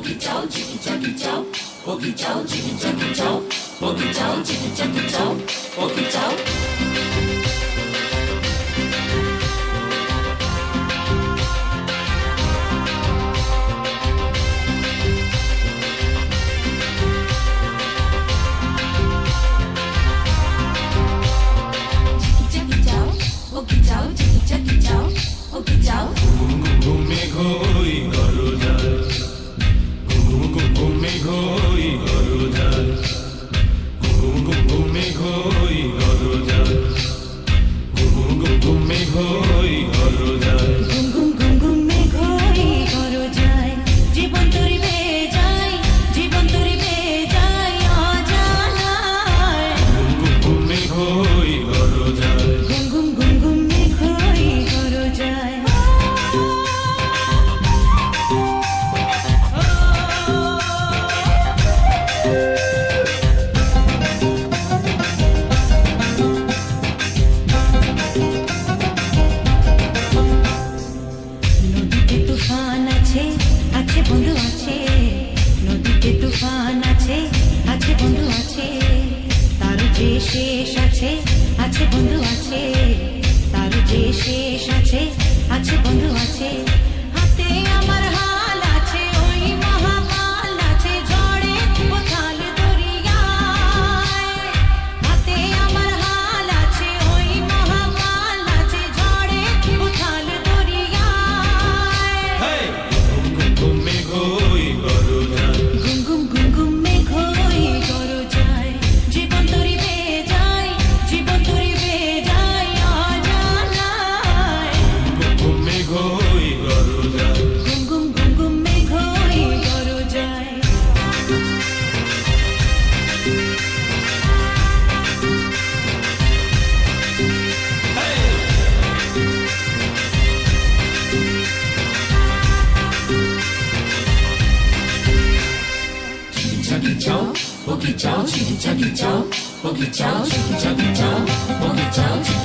Boogie Joe, Jiggy Jackie Joe, Boogie Joe, Jiggy Jackie Joe, Boogie Joe, Jiggy Jackie Joe, Boogie Joe. বন্ধু আছে নদীতে তুফান আছে আছে বন্ধু আছে তার যে শেষ আছে আছে বন্ধু আছে তার যে শেষ আছে আছে বন্ধু আছে হাতে আমার হাল আছে ওই মহাকাল আছে ঝড়ে কোথাল দরিয়ায় হাতে আমার হাল আছে ওই মহাকাল আছে ঝড়ে কোথাল দরিয়ায় ঘুম ঘুম মেঘই গরো যায় জীবন তরি বেয়ে যায় জীবন তরি বেয়ে যায় অজানায় ঘুম মেঘই গরো যায় ঘুম মেঘই গরো যায় Jackie Joe, Boogie Joe, Jiggy Jackie Joe, Boogie Joe, Jiggy Jackie Joe, Boogie Joe.